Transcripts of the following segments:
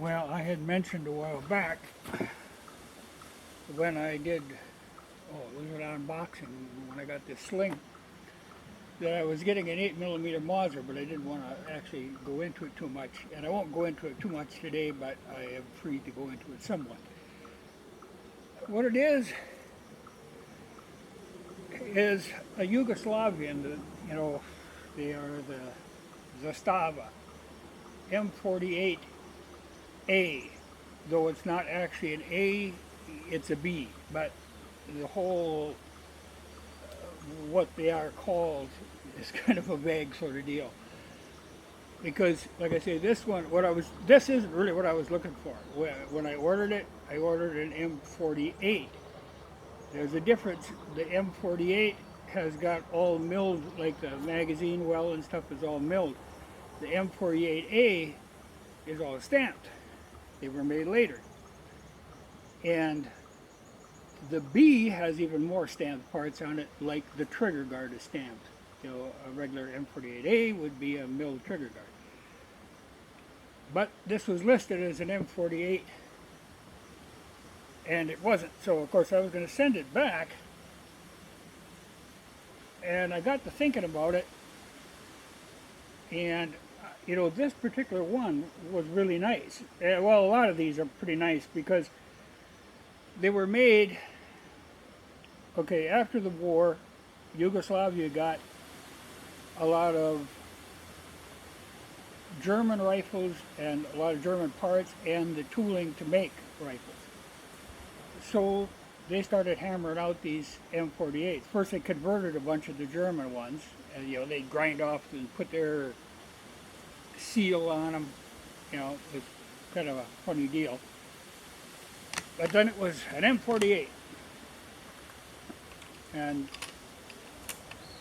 Well, I had mentioned a while back when I did, it was an unboxing when I got this sling, that I was getting an 8mm Mauser, but I didn't want to actually go into it too much. And I won't go into it too much today, but I am free to go into it somewhat. What it is a Yugoslavian, they are the Zastava M48A, though it's not actually an A, it's a B, but the whole, what they are called is kind of a vague sort of deal. Because, like I say, this isn't really what I was looking for. When I ordered it, I ordered an M48. There's a difference. The M48 has got all milled, like the magazine well and stuff is all milled. The M48A is all stamped. They were made later. And the B has even more stamped parts on it, like the trigger guard is stamped. A regular M48A would be a milled trigger guard. But this was listed as an M48, and it wasn't. So, of course, I was going to send it back, and I got to thinking about it, and, this particular one was really nice. Well, a lot of these are pretty nice because they were made, okay, after the war, Yugoslavia got a lot of German rifles and a lot of German parts and the tooling to make rifles. So they started hammering out these M48s. First they converted a bunch of the German ones, and they grind off and put their seal on them. It's kind of a funny deal. But then it was an M48. And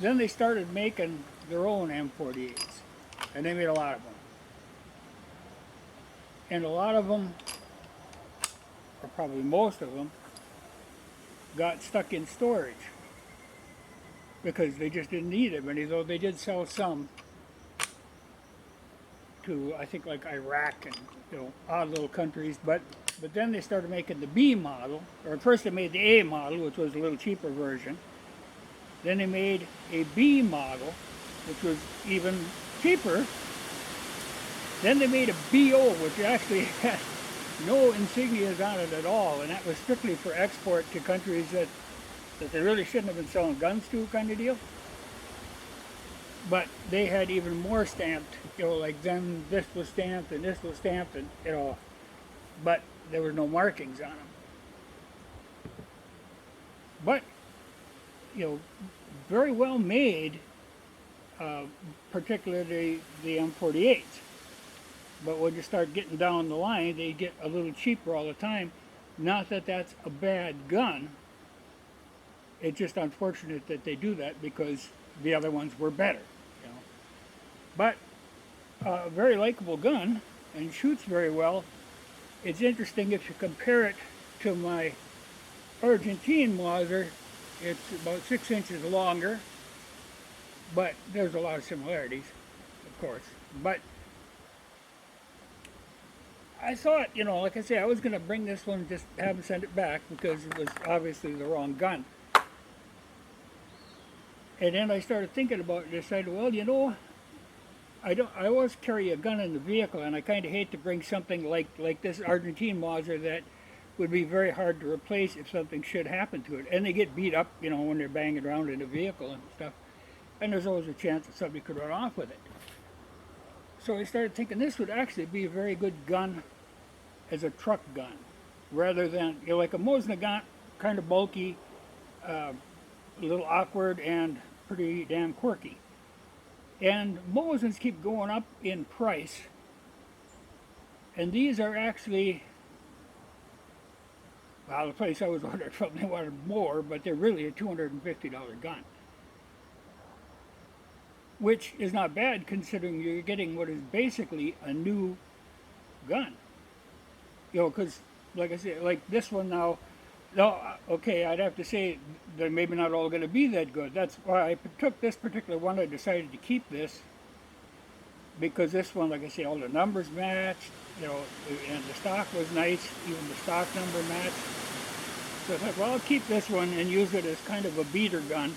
then they started making their own M48s, and they made a lot of them. And a lot of them, or probably most of them, got stuck in storage because they just didn't need it many, though they did sell some to, I think, like Iraq and odd little countries. But then they started making the B model, or first they made the A model, which was a little cheaper version. Then they made a B model, which was even cheaper. Then they made a BO, which actually had no insignias on it at all, and that was strictly for export to countries that they really shouldn't have been selling guns to, kind of deal. But they had even more stamped, like then this was stamped and this was stamped, and but there were no markings on them. But very well made, particularly the M48s. But when you start getting down the line, they get a little cheaper all the time. Not that that's a bad gun. It's just unfortunate that they do that because the other ones were better. But a very likable gun and shoots very well. It's interesting if you compare it to my Argentine Mauser. It's about 6 inches longer, but there's a lot of similarities, of course. But I thought, like I say, I was going to bring this one, just have them send it back because it was obviously the wrong gun. And then I started thinking about it and decided, well, I always carry a gun in the vehicle, and I kind of hate to bring something like this Argentine Mauser that would be very hard to replace if something should happen to it. And they get beat up, when they're banging around in a vehicle and stuff. And there's always a chance that somebody could run off with it. So I started thinking this would actually be a very good gun as a truck gun, rather than, like a Mauser gun, kind of bulky, a little awkward, and pretty damn quirky. And Mausers keep going up in price, and these are actually, well, the place I was ordered from, they wanted more, but they're really a $250 gun. Which is not bad considering you're getting what is basically a new gun. Because, like I said, like this one now, no, okay, I'd have to say they're maybe not all going to be that good. That's why I took this particular one. I decided to keep this because this one, like I say, all the numbers matched, you know, and the stock was nice, even the stock number matched. So I thought, well, I'll keep this one and use it as kind of a beater gun.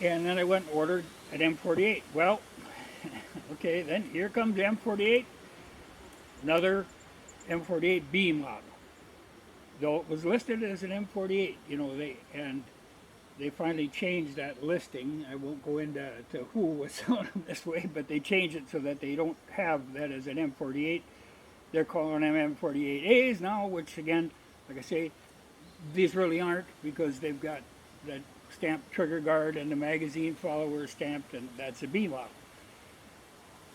And then I went and ordered an M48. Well, okay, then here comes the M48, another M48B model. Though it was listed as an M48, you know, they finally changed that listing. I won't go into who was selling them this way, but they changed it so that they don't have that as an M48. They're calling them M48As now, which again, like I say, these really aren't, because they've got that stamped trigger guard and the magazine follower stamped, and that's a B model.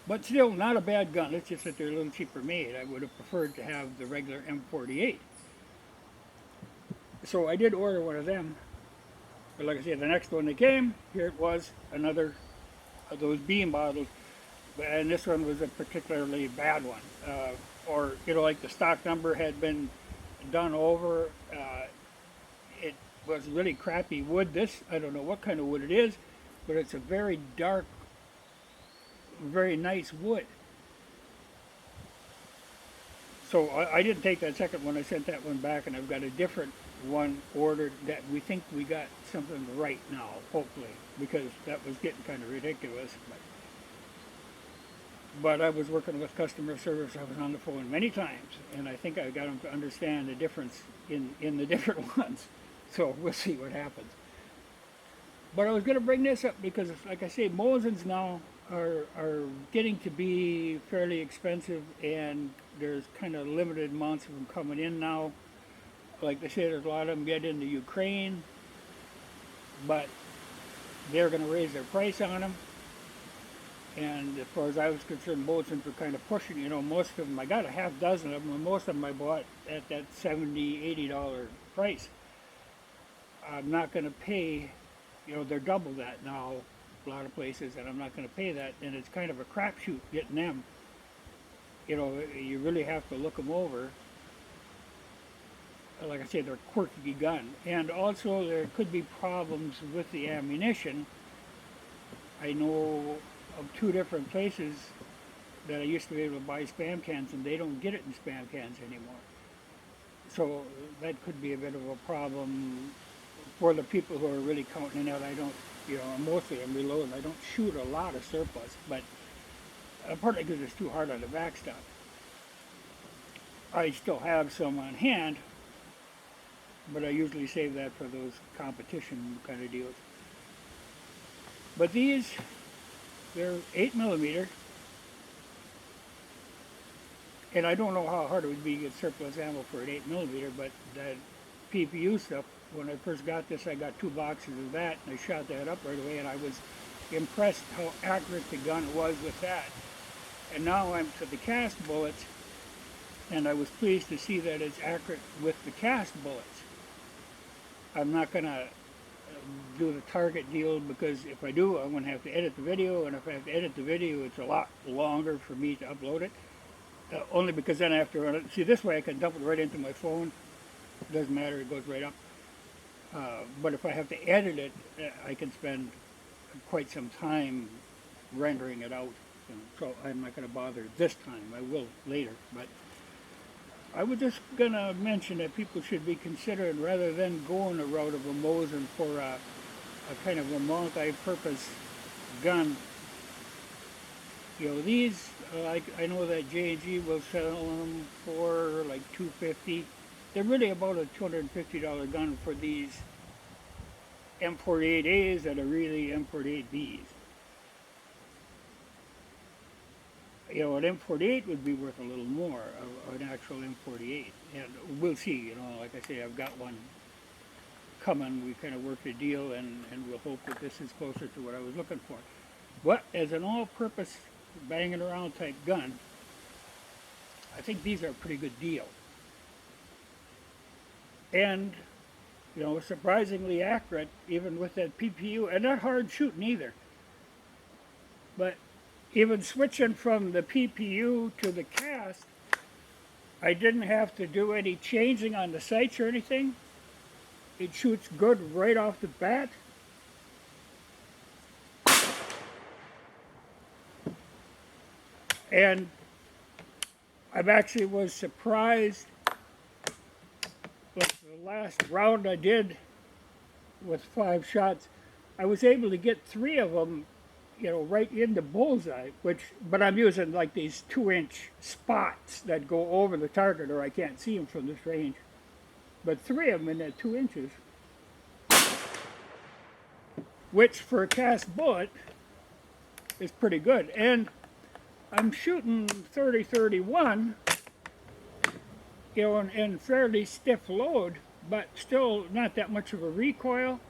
But still, not a bad gun. It's just that they're a little cheaper made. I would have preferred to have the regular M48. So I did order one of them. But like I said, the next one that came, here it was, another of those B models. And this one was a particularly bad one. Or, you know, like the stock number had been done over. It was really crappy wood. This, I don't know what kind of wood it is, but it's a very dark, very nice wood. So I didn't take that second one. I sent that one back, and I've got a different one ordered that we think we got something right now, hopefully, because that was getting kind of ridiculous. But I was working with customer service. I was on the phone many times, and I think I got them to understand the difference in the different ones. So we'll see what happens. But I was going to bring this up because, like I say, Mausers now are getting to be fairly expensive, and there's kind of limited amounts of them coming in now. Like they say, there's a lot of them get into Ukraine, but they're going to raise their price on them. And as far as I was concerned, Mausers were kind of pushing, you know, most of them, I got a half dozen of them, and most of them I bought at that $70, $80 price. I'm not going to pay, you know, they're double that now, a lot of places, and I'm not going to pay that, and it's kind of a crapshoot getting them. You know, you really have to look them over. Like I said, they're a quirky gun. And also there could be problems with the ammunition. I know of 2 different places that I used to be able to buy spam cans, and they don't get it in spam cans anymore. So that could be a bit of a problem for the people who are really counting it out. I don't, you know, mostly I'm reloading. I don't shoot a lot of surplus, but partly because it's too hard on the backstop. I still have some on hand, but I usually save that for those competition kind of deals. But these, they're 8mm, and I don't know how hard it would be to get surplus ammo for an 8mm, but that PPU stuff, when I first got this, I got 2 boxes of that, and I shot that up right away, and I was impressed how accurate the gun was with that. And now I'm to the cast bullets, and I was pleased to see that it's accurate with the cast bullets. I'm not going to do the target deal, because if I do, I'm going to have to edit the video, and if I have to edit the video, it's a lot longer for me to upload it. Only because then I have to run it. See, this way I can dump it right into my phone. It doesn't matter, it goes right up. But if I have to edit it, I can spend quite some time rendering it out. So I'm not going to bother this time. I will later. But I was just going to mention that people should be considering, rather than going the route of a Mauser for a kind of a multi-purpose gun. You know, these, I know that J&G will sell them for like $250. They're really about a $250 gun for these M48As that are really M48Bs. You know, an M48 would be worth a little more, an actual M48. And we'll see, you know, like I say, I've got one coming. We kind of worked a deal, and we'll hope that this is closer to what I was looking for. But as an all-purpose banging around type gun, I think these are a pretty good deal. And, you know, surprisingly accurate, even with that PPU, and not hard shooting either. But even switching from the PPU to the cast, I didn't have to do any changing on the sights or anything. It shoots good right off the bat. And I actually was surprised with the last round I did with 5 shots. I was able to get 3 of them, right into bullseye, but I'm using like these 2-inch spots that go over the target or I can't see them from this range. But 3 of them in that 2 inches, which for a cast bullet is pretty good. And I'm shooting 30-31, and fairly stiff load, but still not that much of a recoil,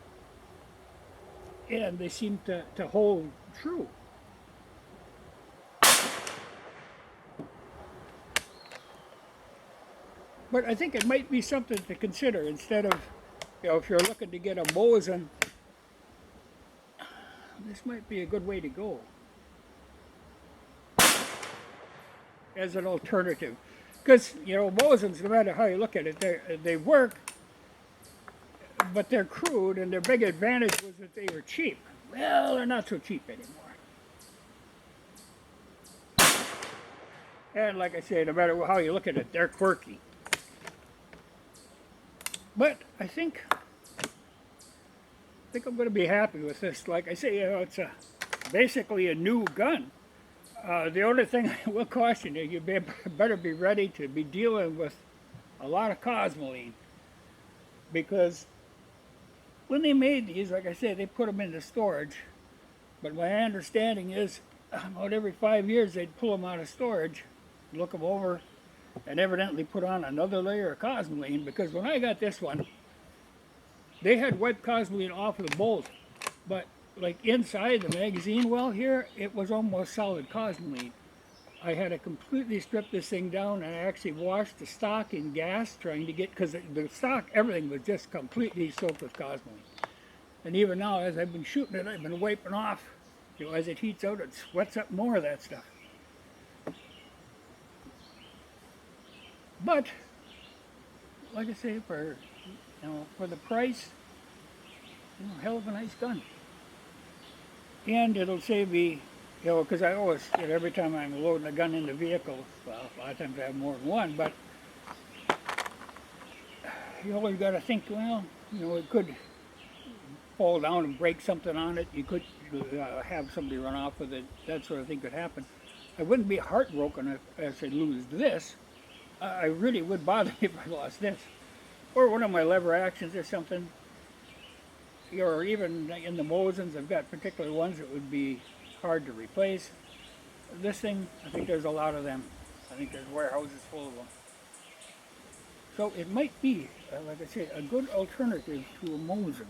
and they seem to hold true. But I think it might be something to consider instead of, if you're looking to get a Mauser, this might be a good way to go as an alternative. Because, Mausers, no matter how you look at it, they work, but they're crude, and their big advantage was that they were cheap. Well, they're not so cheap anymore. And like I say, no matter how you look at it, they're quirky. But I think I'm going to be happy with this. Like I say, it's basically a new gun. The only thing I will caution you, you better be ready to be dealing with a lot of cosmoline. Because when they made these, like I said, they put them into storage. But my understanding is about every 5 years they'd pull them out of storage, look them over, and evidently put on another layer of cosmoline. Because when I got this one, they had wiped cosmoline off of the bolt, but like inside the magazine well here, it was almost solid cosmoline. I had to completely strip this thing down, and I actually washed the stock in gas trying to get, because the stock, everything was just completely soaked with cosmoline. And even now, as I've been shooting it, I've been wiping off. As it heats out, it sweats up more of that stuff. But, like I say, for the price, hell of a nice gun. And it'll save me, because I always, every time I'm loading a gun in the vehicle, well, a lot of times I have more than one, but you always got to think, well, it could fall down and break something on it. You could have somebody run off with it. That sort of thing could happen. I wouldn't be heartbroken if I lose this. I really would bother me if I lost this. Or one of my lever actions or something. Or even in the Mausers, I've got particular ones that would be hard to replace. This thing, I think there's a lot of them. I think there's warehouses full of them. So it might be, like I say, a good alternative to a Mauser.